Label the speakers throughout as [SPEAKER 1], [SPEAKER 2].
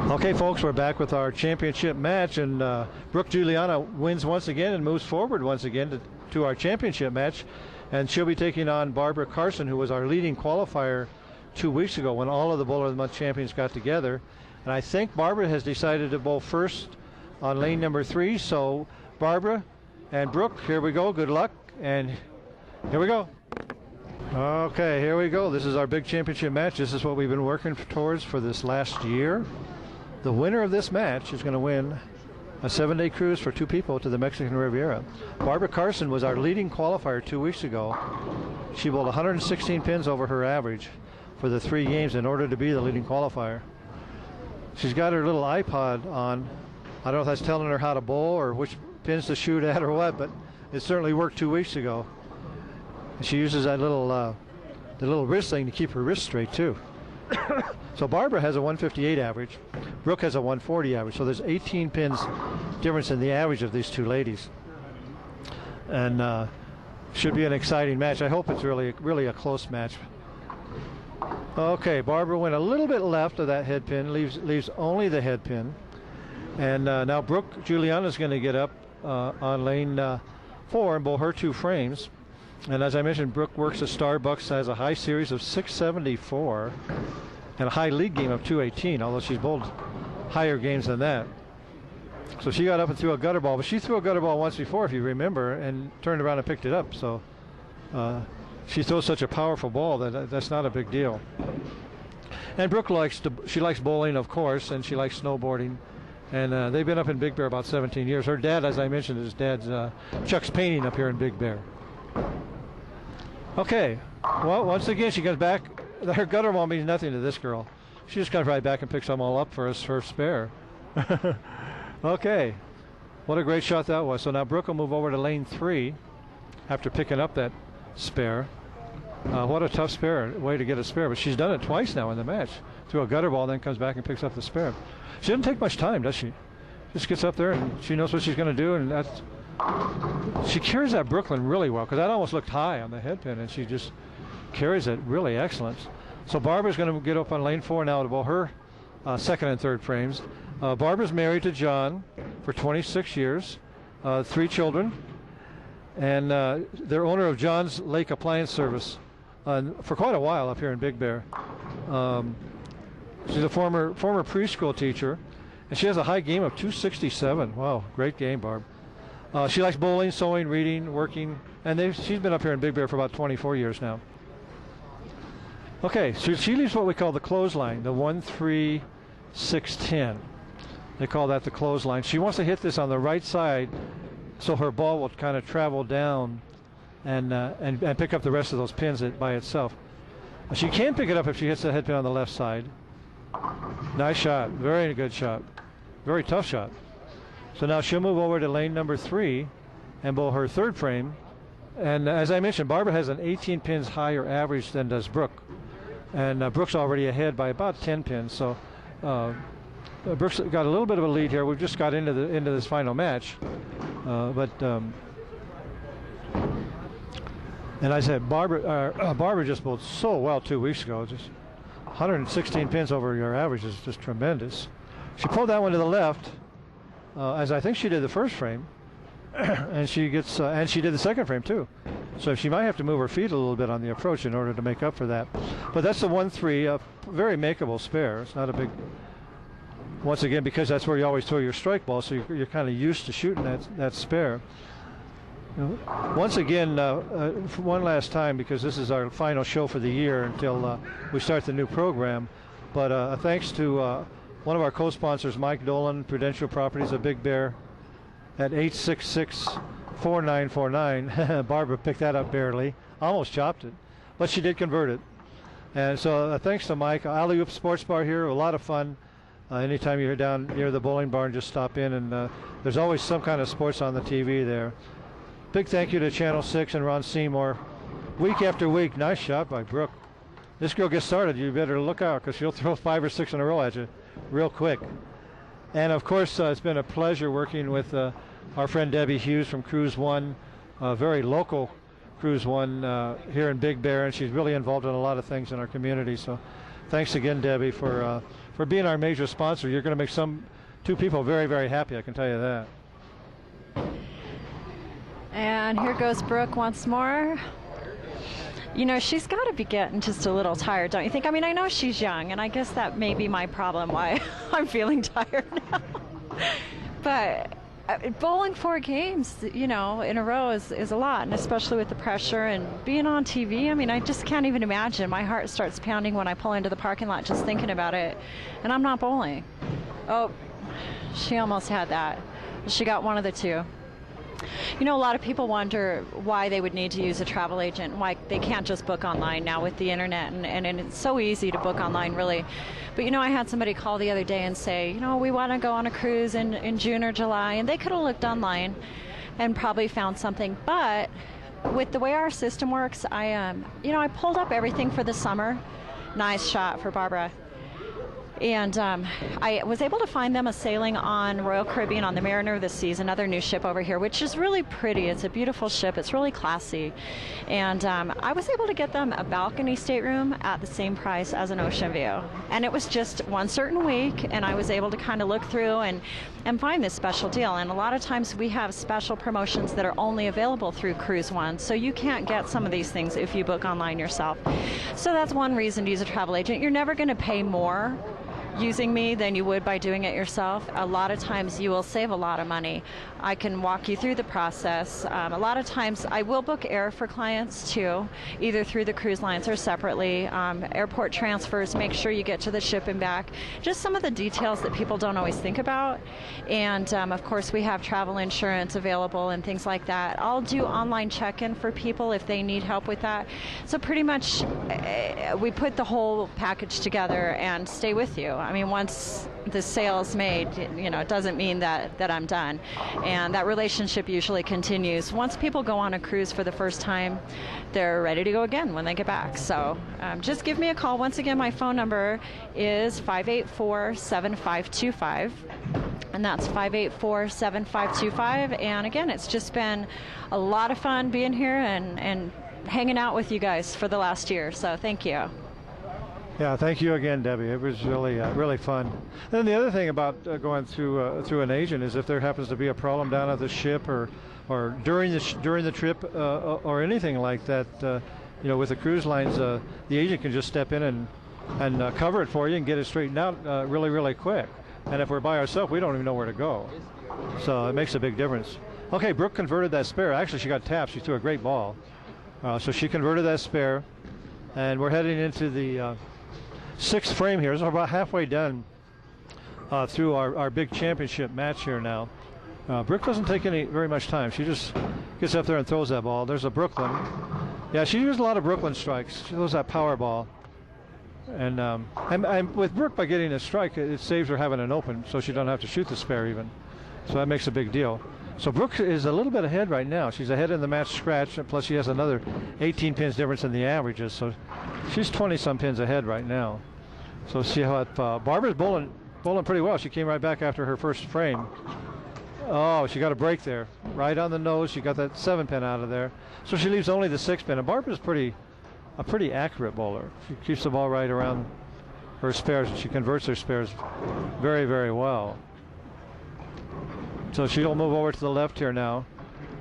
[SPEAKER 1] Okay, folks, we're back with our championship match, and Brooke Juliana wins once again and moves forward once again to our championship match, and she'll be taking on Barbara Carson, who was our leading qualifier 2 weeks ago when all of the Bowler of the Month champions got together. And I think Barbara has decided to bowl first on lane number 3. So Barbara and Brooke, here we go. Good luck, and here we go. Okay, here we go. This is our big championship match. This is what we've been working towards for this last year. The winner of this match is going to win a 7-day cruise for 2 people to the Mexican Riviera. Barbara Carson was our leading qualifier 2 weeks ago. She bowled 116 pins over her average for the 3 games in order to be the leading qualifier. She's got her little iPod on. I don't know if that's telling her how to bowl or which pins to shoot at or what, but it certainly worked 2 weeks ago. She uses that little the little wrist thing to keep her wrist straight too. So Barbara has a 158 average. Brooke has a 140 average. So there's 18 pins difference in the average of these 2 ladies. And should be an exciting match. I hope it's really a close match. Okay, Barbara went a little bit left of that head pin, leaves only the head pin. And now Brooke Juliana is going to get up on lane 4 and bowl her 2 frames. And as I mentioned, Brooke works at Starbucks, has a high series of 674 and a high league game of 218, although she's bowled higher games than that. So she got up and threw a gutter ball, but she threw a gutter ball once before, if you remember, and turned around and picked it up. So she throws such a powerful ball that that's not a big deal. And Brooke likes bowling, of course, and she likes snowboarding. And they've been up in Big Bear about 17 years. Her dad, as I mentioned, his dad's Chuck's Painting up here in Big Bear. Okay, well, once again, she comes back. Her gutter ball means nothing to this girl. She just comes right back and picks them all up for her spare. Okay, what a great shot that was. So now Brooke will move over to lane 3 after picking up that spare. What a tough way to get a spare, but she's done it twice now in the match. Threw a gutter ball, then comes back and picks up the spare. She doesn't take much time, does she? Just gets up there and she knows what she's going to do, and she carries that Brooklyn really well, because that almost looked high on the head pin, and she just carries it really excellent. So Barbara's going to get up on lane 4 now to bowl her second and third frames. Barbara's married to John for 26 years, 3 children, and they're owner of John's Lake Appliance Service for quite a while up here in Big Bear. She's a former preschool teacher, and she has a high game of 267. Wow, great game, Barb. She likes bowling, sewing, reading, working, and she's been up here in Big Bear for about 24 years now. Okay, so she leaves what we call the clothesline, the 1-3-6-10. They call that the clothesline. She wants to hit this on the right side so her ball will kind of travel down and pick up the rest of those pins by itself. She can pick it up if she hits the head pin on the left side. Nice shot, very good shot, very tough shot. So now she'll move over to lane number 3 and bowl her third frame. And as I mentioned, Barbara has an 18 pins higher average than does Brooke. And Brooke's already ahead by about 10 pins. So Brooke's got a little bit of a lead here. We've just got into this final match. And I said, Barbara just bowled so well 2 weeks ago. Just 116 pins over your average is just tremendous. She pulled that one to the left, as I think she did the first frame, and she did the second frame too. So she might have to move her feet a little bit on the approach in order to make up for that. But that's the 1-3, a very makeable spare. It's not a big. Once again, because that's where you always throw your strike ball, so you're kind of used to shooting that spare. Once again, one last time, because this is our final show for the year until we start the new program. But thanks to one of our co-sponsors, Mike Dolan, Prudential Properties of Big Bear, at 866-4949. Barbara picked that up barely, almost chopped it, but she did convert it. And so thanks to Mike. Alley Oop Sports Bar here, a lot of fun. Anytime you're down near the bowling barn, just stop in, and there's always some kind of sports on the TV there. Big thank you to Channel 6 and Ron Seymour. Week after week, nice shot by Brooke. This girl gets started, you better look out, because she'll throw 5 or 6 in a row at you real quick. And of course, it's been a pleasure working with our friend Debbie Hughes from Cruise One, very local Cruise One here in Big Bear, and she's really involved in a lot of things in our community. So thanks again, Debbie, for for being our major sponsor. You're going to make two people very, very happy, I can tell you that.
[SPEAKER 2] And here goes Brooke once more. You know, she's got to be getting just a little tired, don't you think? I mean, I know she's young, and I guess that may be my problem why I'm feeling tired now. But bowling 4 games, you know, in a row is a lot, and especially with the pressure and being on TV. I mean, I just can't even imagine. My heart starts pounding when I pull into the parking lot just thinking about it, and I'm not bowling. Oh, she almost had that. She got one of the two. You know, a lot of people wonder why they would need to use a travel agent, why they can't just book online now with the internet, and it's so easy to book online, really. But, you know, I had somebody call the other day and say, you know, we want to go on a cruise in June or July, and they could have looked online and probably found something. But with the way our system works, I pulled up everything for the summer. Nice shot for Barbara. And I was able to find them a sailing on Royal Caribbean on the Mariner this season, another new ship over here, which is really pretty. It's a beautiful ship. It's really classy. And I was able to get them a balcony stateroom at the same price as an ocean view. And it was just one certain week, and I was able to kind of look through and find this special deal. And a lot of times we have special promotions that are only available through Cruise One, so you can't get some of these things if you book online yourself. So that's one reason to use a travel agent. You're never going to pay more using me than you would by doing it yourself. A lot of times you will save a lot of money. I can walk you through the process. A lot of times I will book air for clients too, either through the cruise lines or separately. Airport transfers, make sure you get to the ship and back. Just some of the details that people don't always think about. And of course we have travel insurance available and things like that. I'll do online check-in for people if they need help with that. So pretty much we put the whole package together and stay with you. I mean, once the sale's made, you know, it doesn't mean that I'm done. And that relationship usually continues. Once people go on a cruise for the first time, they're ready to go again when they get back. So just give me a call. Once again, my phone number is 584-7525. And that's 584-7525. And again, it's just been a lot of fun being here and hanging out with you guys for the last year. So thank you.
[SPEAKER 1] Yeah, thank you again, Debbie. It was really, really fun. Then the other thing about going through an agent is if there happens to be a problem down at the ship or during the trip or anything like that, you know, with the cruise lines, the agent can just step in and cover it for you and get it straightened out really, really quick. And if we're by ourselves, we don't even know where to go. So it makes a big difference. Okay, Brooke converted that spare. Actually, she got tapped. She threw a great ball. So she converted that spare, and we're heading into the 6th frame here. So we're about halfway done through our big championship match here now. Brooke doesn't take very much time. She just gets up there and throws that ball. There's a Brooklyn. Yeah, she used a lot of Brooklyn strikes. She throws that power ball. And with Brooke, by getting a strike, it saves her having an open, so she doesn't have to shoot the spare even. So that makes a big deal. So Brooke is a little bit ahead right now. She's ahead in the match scratch, and plus she has another 18 pins difference in the averages. So she's 20-some pins ahead right now. So see how Barbara's bowling pretty well. She came right back after her first frame. Oh, she got a break there. Right on the nose. She got that 7-pin out of there. So she leaves only the 6-pin. And Barbara's a pretty accurate bowler. She keeps the ball right around her spares, and she converts her spares very, very well. So she'll move over to the left here now.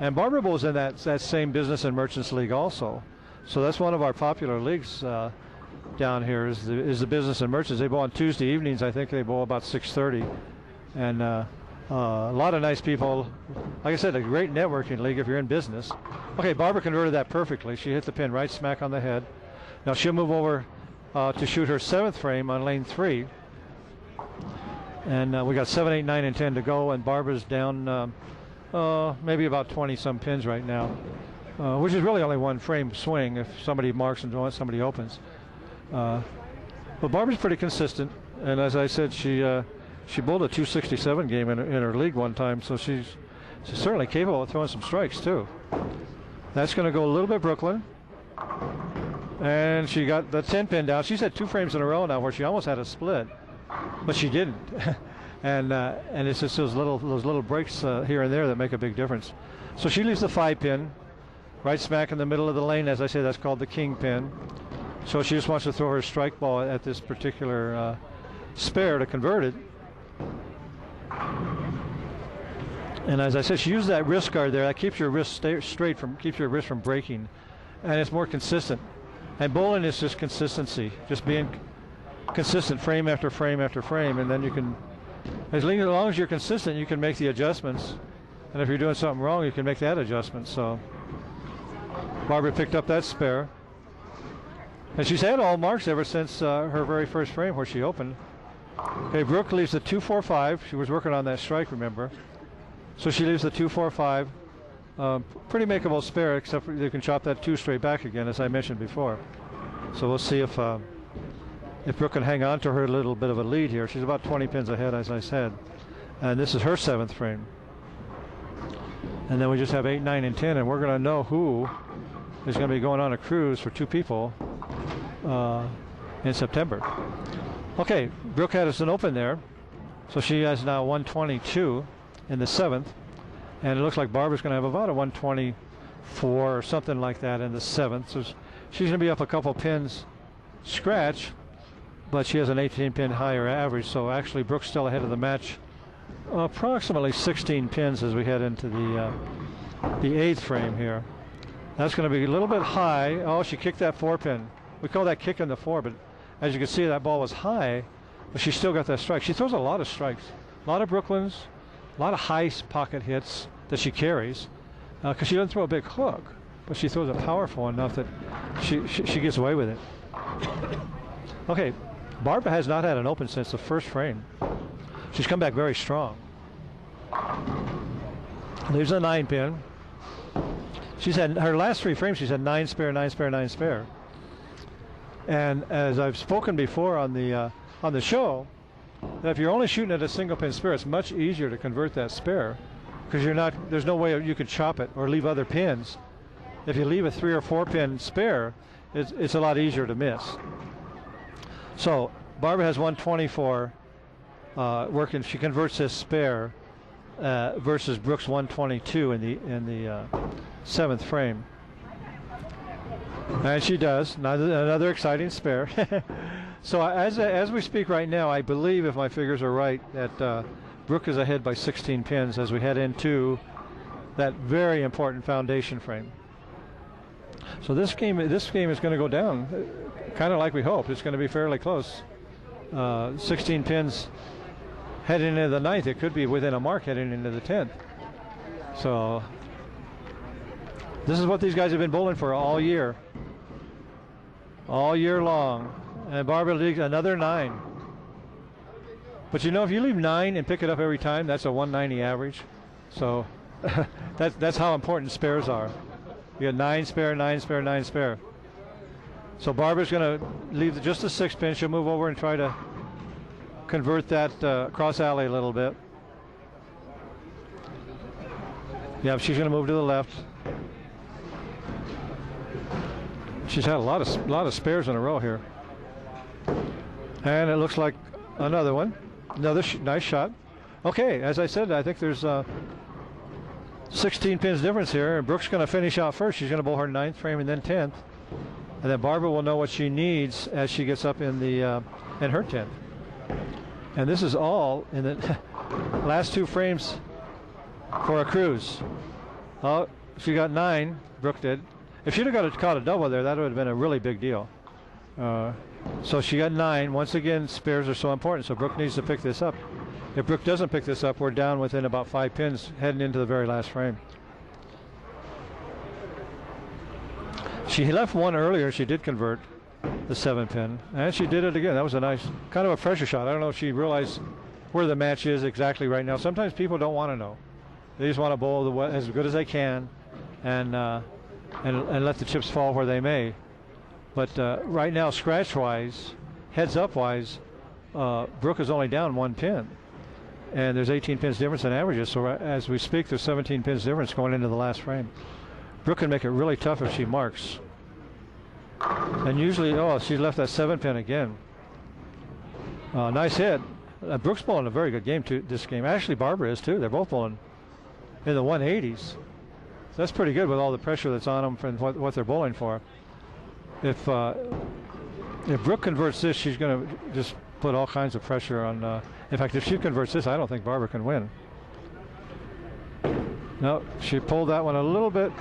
[SPEAKER 1] And Barbara bowls in that same Business and Merchants League also. So that's one of our popular leagues down here is the Business and Merchants. They bowl on Tuesday evenings. I think they bowl about 6:30. And a lot of nice people. Like I said, a great networking league if you're in business. Okay, Barbara converted that perfectly. She hit the pin right smack on the head. Now she'll move over to shoot her 7th frame on lane 3. And we got 7, 8, 9, and 10 to go, and Barbara's down maybe about 20-some pins right now, which is really only one frame swing if somebody marks and somebody opens. But Barbara's pretty consistent, and as I said, she bowled a 267 game in her league one time, so she's certainly capable of throwing some strikes too. That's going to go a little bit Brooklyn, and she got the 10-pin down. She's had 2 frames in a row now where she almost had a split. But she didn't, and it's just those little breaks here and there that make a big difference. So she leaves the 5-pin, right smack in the middle of the lane. As I say, that's called the king pin. So she just wants to throw her strike ball at this particular spare to convert it. And as I said, she used that wrist guard there. That keeps your wrist straight keeps your wrist from breaking, and it's more consistent. And bowling is just consistency, just being consistent frame after frame after frame, and then you can, as long as you're consistent, you can make the adjustments. And if you're doing something wrong, you can make that adjustment. So Barbara picked up that spare, and she's had all marks ever since her very first frame where she opened. Okay, Brooke leaves the 2-4-5. She was working on that strike, remember? So she leaves the 2-4-5. Pretty makeable spare, except for you can chop that 2 straight back again, as I mentioned before. So we'll see if Brooke can hang on to her little bit of a lead here. She's about 20 pins ahead, as I said. And this is her 7th frame. And then we just have 8, 9, and 10, and we're going to know who is going to be going on a cruise for 2 people in September. Okay, Brooke had us an open there. So she has now 122 in the 7th. And it looks like Barbara's going to have about a 124 or something like that in the 7th. So she's going to be up a couple pins scratch, but she has an 18-pin higher average. So actually Brooke's still ahead of the match, approximately 16 pins as we head into the 8th frame here. That's going to be a little bit high. Oh, she kicked that 4-pin. We call that kicking the 4, but as you can see, that ball was high, but she still got that strike. She throws a lot of strikes, a lot of Brooklyn's, a lot of high pocket hits that she carries, because she doesn't throw a big hook, but she throws it powerful enough that she gets away with it. Okay, Barbara has not had an open since the first frame. She's come back very strong. Leaves a 9-pin. She's had her last 3 frames. She's had 9 spare, 9 spare, 9 spare. And as I've spoken before on the show, that if you're only shooting at a single pin spare, it's much easier to convert that spare, because there's no way you can chop it or leave other pins. If you leave a 3 or 4 pin spare, it's a lot easier to miss. So Barbara has 124 working. She converts this spare versus Brooks 122 in the 7th frame. And she does. Another exciting spare. So as we speak right now, I believe, if my figures are right, that Brooke is ahead by 16 pins as we head into that very important foundation frame. So this game is going to go down, kind of like we hoped. It's going to be fairly close. 16 pins heading into the 9th. It could be within a mark heading into the 10th. So this is what these guys have been bowling for all year long. And Barbara leaves another 9. But you know, if you leave 9 and pick it up every time, that's a 190 average. So that's how important spares are. You got 9 spare, 9 spare, 9 spare. So Barbara's going to leave just a 6-pin. She'll move over and try to convert that cross alley a little bit. Yeah, she's going to move to the left. She's had a lot of spares in a row here. And it looks like another one. Another nice shot. Okay, as I said, I think there's 16 pins difference here. And Brooke's going to finish out first. She's going to bowl her 9th frame and then 10th. And then Barbara will know what she needs as she gets up in her 10th. And this is all in the last 2 frames for a cruise. Oh, she got 9, Brooke did. If she'd have caught a double there, that would have been a really big deal. So she got 9. Once again, spares are so important, so Brooke needs to pick this up. If Brooke doesn't pick this up, we're down within about 5 pins heading into the very last frame. She left one earlier. She did convert the 7-pin, and she did it again. That was a nice, kind of a pressure shot. I don't know if she realized where the match is exactly right now. Sometimes people don't want to know. They just want to bowl as good as they can, and let the chips fall where they may. But right now, scratch-wise, heads-up-wise, Brooke is only down 1 pin, and there's 18 pins difference in averages. So as we speak, there's 17 pins difference going into the last frame. Brooke can make it really tough if she marks. And usually, she left that 7-pin again. Nice hit. Brooke's bowling a very good game this game. Actually, Barbara is too. They're both bowling in the 180s. So that's pretty good with all the pressure that's on them from what they're bowling for. If Brooke converts this, she's going to just put all kinds of pressure on. In fact, if she converts this, I don't think Barbara can win. No, she pulled that one a little bit.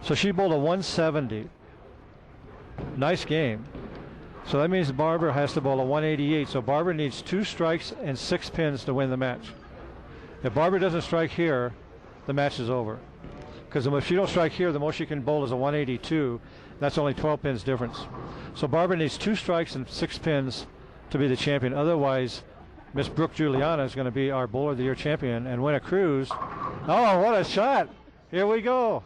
[SPEAKER 1] So she bowled a 170. Nice game. So that means Barbara has to bowl a 188. So Barbara needs 2 strikes and 6 pins to win the match. If Barbara doesn't strike here, the match is over. Because if she don't strike here, the most she can bowl is a 182. That's only 12 pins difference. So Barbara needs 2 strikes and 6 pins to be the champion. Otherwise, Miss Brooke Juliana is going to be our Bowler of the Year champion and win a cruise. Oh, what a shot! Here we go,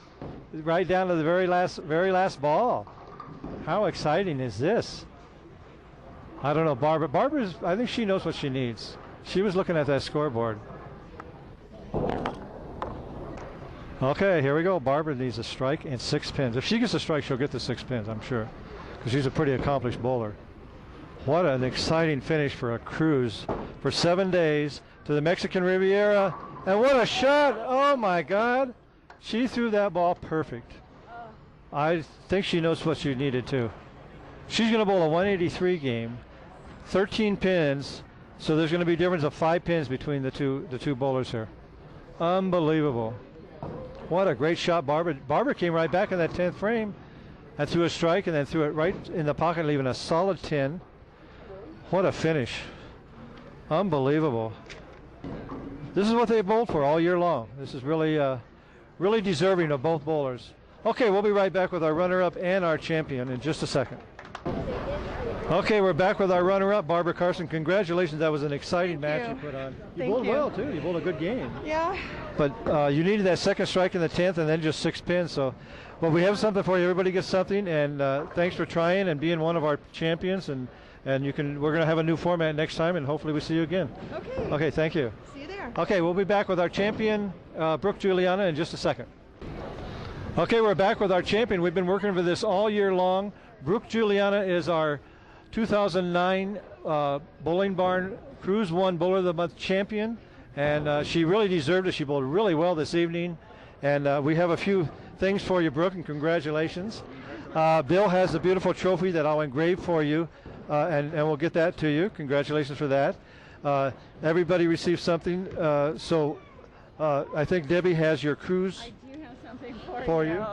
[SPEAKER 1] right down to the very last ball. How exciting is this? I don't know, Barbara. I think she knows what she needs. She was looking at that scoreboard. Okay, here we go. Barbara needs a strike and 6 pins. If she gets a strike, she'll get the 6 pins, I'm sure, because she's a pretty accomplished bowler. What an exciting finish for a cruise for 7 days to the Mexican Riviera. And what a shot! Oh my God! She threw that ball perfect. I think she knows what she needed to. She's going to bowl a 183 game, 13 pins, so there's going to be a difference of 5 pins between the two bowlers here. Unbelievable. What a great shot, Barbara. Barbara came right back in that 10th frame and threw a strike and then threw it right in the pocket, leaving a solid 10. What a finish. Unbelievable. This is what they bowled for all year long. This is really, really deserving of both bowlers. Okay, we'll be right back with our runner-up and our champion in just a second. Okay, we're back with our runner-up, Barbara Carson. Congratulations, that was an exciting match you put on. You bowled well, too. You bowled a good game.
[SPEAKER 3] Yeah.
[SPEAKER 1] But you needed that second strike in the 10th and then just 6 pins. So, well, we have something for you. Everybody gets something, and thanks for trying and being one of our champions. And we're going to have a new format next time, and hopefully we see you again.
[SPEAKER 3] Okay.
[SPEAKER 1] Okay, thank you.
[SPEAKER 3] See you there.
[SPEAKER 1] Okay, we'll be back with our champion, Brooke Juliana, in just a second. Okay, we're back with our champion. We've been working for this all year long. Brooke Juliana is our 2009 Bowling Barn Cruise 1 Bowler of the Month champion, and she really deserved it. She bowled really well this evening, and we have a few things for you, Brooke, and congratulations. Bill has a beautiful trophy that I'll engrave for you, and we'll get that to you. Congratulations for that. Everybody received something, so I think Debbie has your cruise.
[SPEAKER 2] I do have something for
[SPEAKER 1] For
[SPEAKER 2] you.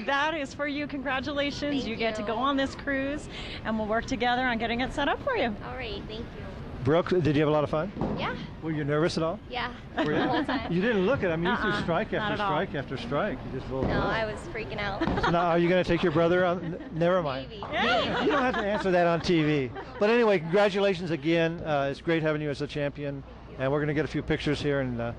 [SPEAKER 2] That is for you. Congratulations.
[SPEAKER 4] Thank
[SPEAKER 2] You get to
[SPEAKER 4] you.
[SPEAKER 2] go on this cruise, and we'll work together on getting it set up for you.
[SPEAKER 4] All right, thank you.
[SPEAKER 1] Brooke, did you have a lot of fun?
[SPEAKER 4] Yeah,
[SPEAKER 1] Were you nervous at all?
[SPEAKER 4] yeah,
[SPEAKER 1] Were
[SPEAKER 4] the
[SPEAKER 1] you?
[SPEAKER 4] whole time.
[SPEAKER 1] You didn't look at him. You threw strike
[SPEAKER 2] not
[SPEAKER 1] after
[SPEAKER 2] at all.
[SPEAKER 1] strike after strike. You just bowled
[SPEAKER 4] No,
[SPEAKER 1] well.
[SPEAKER 4] I was freaking out.
[SPEAKER 1] So now, are you going to take your brother on? Never mind.
[SPEAKER 4] Maybe.
[SPEAKER 1] You don't have to answer that on TV. But anyway, congratulations again. It's great having you as a champion. And we're going to get a few pictures here. And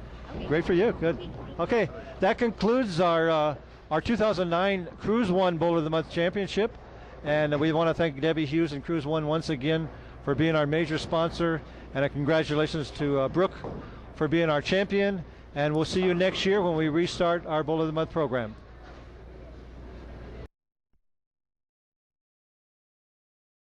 [SPEAKER 1] great for you. Good. Okay, that concludes our 2009 Cruise 1 Bowler of the Month Championship. And we want to thank Debbie Hughes and Cruise 1 once again for being our major sponsor. And a congratulations to Brooke for being our champion. And we'll see you next year when we restart our Bowler of the Month program.